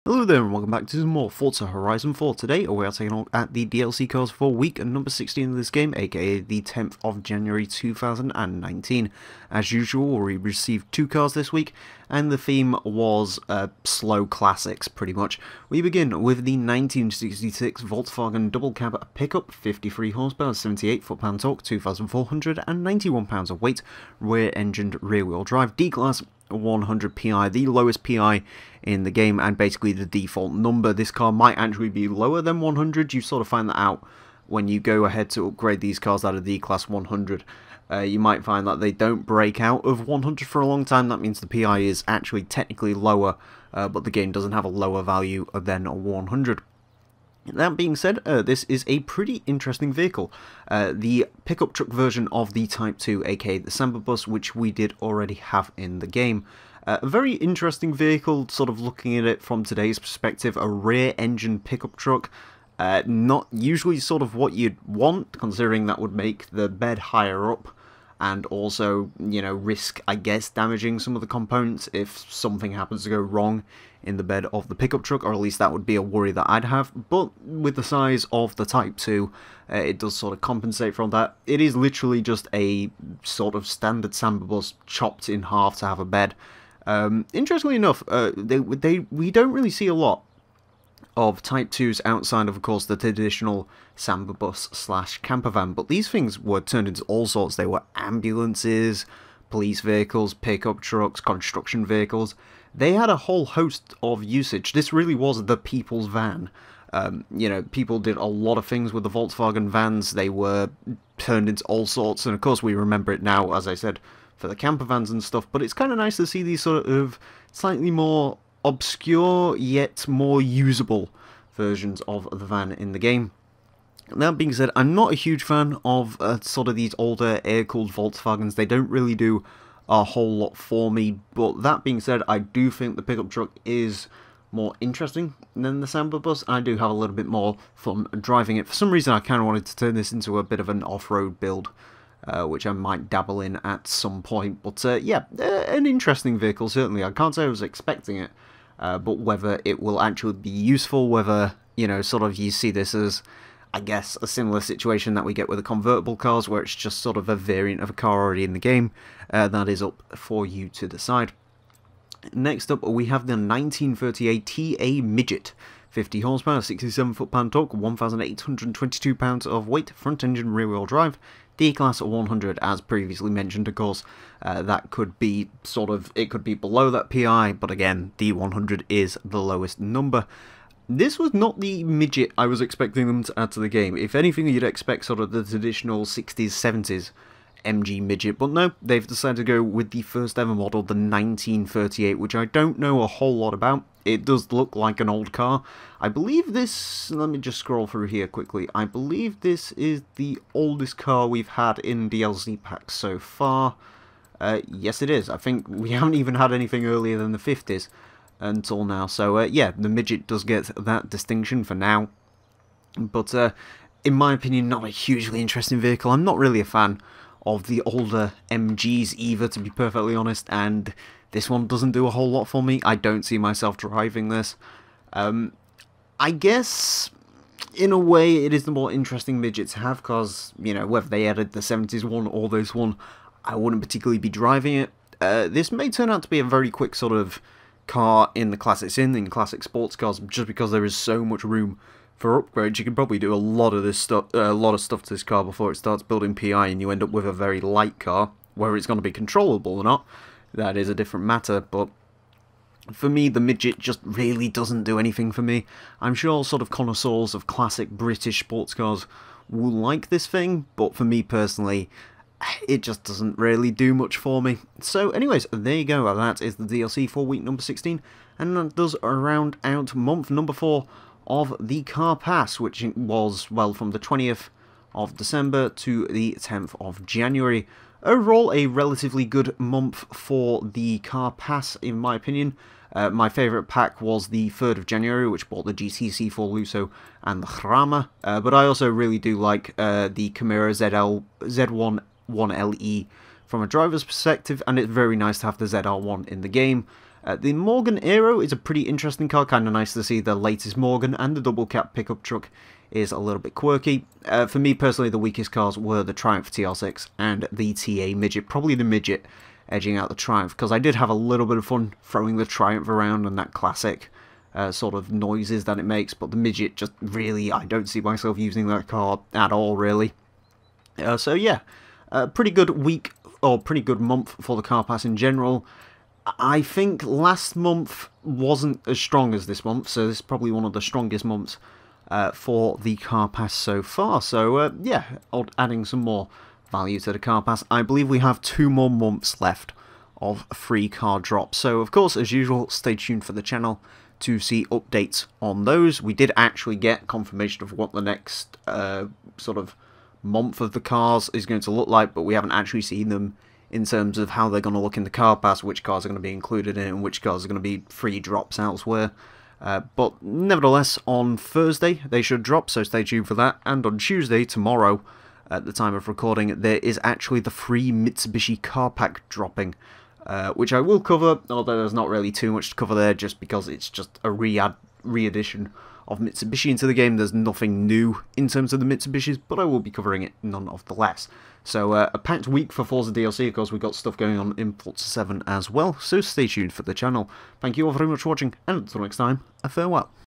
Hello there and welcome back to some more Forza Horizon 4. Today we are taking a look at the DLC cars for week number 16 of this game, aka the 10th of January 2019. As usual, we received 2 cars this week, and the theme was slow classics, pretty much. We begin with the 1966 Volkswagen Double Cab Pick-Up, 53 horsepower, 78 foot-pound torque, 2,491 pounds of weight, rear-engined rear-wheel drive, D-Class, 100 PI, the lowest PI in the game and basically the default number. This car might actually be lower than 100. You sort of find that out when you go ahead to upgrade these cars out of D-Class 100. You might find that they don't break out of 100 for a long time. That means the PI is actually technically lower, but the game doesn't have a lower value than 100. That being said, this is a pretty interesting vehicle. The pickup truck version of the Type 2, aka the Samba Bus, which we did already have in the game. A very interesting vehicle, sort of looking at it from today's perspective, a rear-engine pickup truck. Not usually sort of what you'd want, considering that would make the bed higher up, and also, you know, risk, I guess, damaging some of the components if something happens to go wrong in the bed of the pickup truck, or at least that would be a worry that I'd have. But with the size of the Type 2, it does sort of compensate from that. It is literally just a sort of standard Samba Bus chopped in half to have a bed. Interestingly enough, we don't really see a lot of Type 2s outside of course, the traditional Samba Bus / camper van, but these things were turned into all sorts. They were ambulances, police vehicles, pickup trucks, construction vehicles. They had a whole host of usage. This really was the people's van. You know, people did a lot of things with the Volkswagen vans. They were turned into all sorts, and of course we remember it now, as I said, for the camper vans and stuff, but it's kind of nice to see these sort of slightly more obscure yet more usable versions of the van in the game. That being said, I'm not a huge fan of sort of these older air-cooled Volkswagens. They don't really do a whole lot for me, but that being said, I do think the pickup truck is more interesting than the Samba Bus. I do have a little bit more fun driving it. For some reason, I kind of wanted to turn this into a bit of an off-road build, which I might dabble in at some point. But yeah, an interesting vehicle, certainly. I can't say I was expecting it, but whether it will actually be useful, whether, you know, sort of you see this as, I guess, a similar situation that we get with the convertible cars, where it's just sort of a variant of a car already in the game, that is up for you to decide. Next up, we have the 1938 TA Midget. 50 horsepower, 67 foot-pound torque, 1,822 pounds of weight, front-engine rear-wheel drive, D-Class 100, as previously mentioned, of course. That could be sort of, it could be below that PI, but again, D100 is the lowest number. This was not the midget I was expecting them to add to the game. If anything, you'd expect sort of the traditional 60s, 70s MG midget, but no, they've decided to go with the first ever model, the 1938, which I don't know a whole lot about. It does look like an old car. I believe this, let me just scroll through here quickly, I believe this is the oldest car we've had in DLC packs so far. Yes it is. I think we haven't even had anything earlier than the 50s until now, so yeah, the midget does get that distinction for now. But in my opinion, not a hugely interesting vehicle. I'm not really a fan of the older MGs either, to be perfectly honest, and this one doesn't do a whole lot for me. I don't see myself driving this. I guess, in a way, it is the more interesting midget to have, because, you know, whether they added the 70s one or this one, I wouldn't particularly be driving it. This may turn out to be a very quick sort of car in the classics, in classic sports cars, just because there is so much room for upgrades. You can probably do a lot of this stuff, to this car before it starts building PI, and you end up with a very light car. Whether it's going to be controllable or not, that is a different matter. But for me, the midget just really doesn't do anything for me. I'm sure sort of connoisseurs of classic British sports cars will like this thing, but for me personally, it just doesn't really do much for me. So anyways, there you go. That is the DLC for week number 16, and that does round out month number 4 of the car pass, which was, well, from the 20th of December to the 10th of January. Overall, a relatively good month for the car pass, in my opinion. My favourite pack was the 3rd of January, which bought the GTC for Lusso and the Hrama, but I also really do like the Camaro Z1 1LE from a driver's perspective, and it's very nice to have the ZR1 in the game. The Morgan Aero is a pretty interesting car, kind of nice to see the latest Morgan, and the double cab pickup truck is a little bit quirky. For me personally, the weakest cars were the Triumph TR6 and the TA Midget, probably the Midget edging out the Triumph, because I did have a little bit of fun throwing the Triumph around and that classic sort of noises that it makes, but the Midget just really, I don't see myself using that car at all, really. So yeah, pretty good week, or pretty good month for the car pass in general. I think last month wasn't as strong as this month, so this is probably one of the strongest months for the car pass so far. So yeah, adding some more value to the car pass. I believe we have 2 more months left of free car drops. So of course, as usual, stay tuned for the channel to see updates on those. We did actually get confirmation of what the next sort of month of the cars is going to look like, but we haven't actually seen them in terms of how they're going to look in the car pass, which cars are going to be included in it, and which cars are going to be free drops elsewhere. But nevertheless, on Thursday they should drop, so stay tuned for that. And on Tuesday, tomorrow, at the time of recording, there is actually the free Mitsubishi car pack dropping, which I will cover, although there's not really too much to cover there, just because it's just a re-edition of Mitsubishi into the game. There's nothing new in terms of the Mitsubishis, but I will be covering it nonetheless. So a packed week for Forza DLC. Of course, we've got stuff going on in Forza 7 as well, so stay tuned for the channel. Thank you all very much for watching, and until next time, a farewell.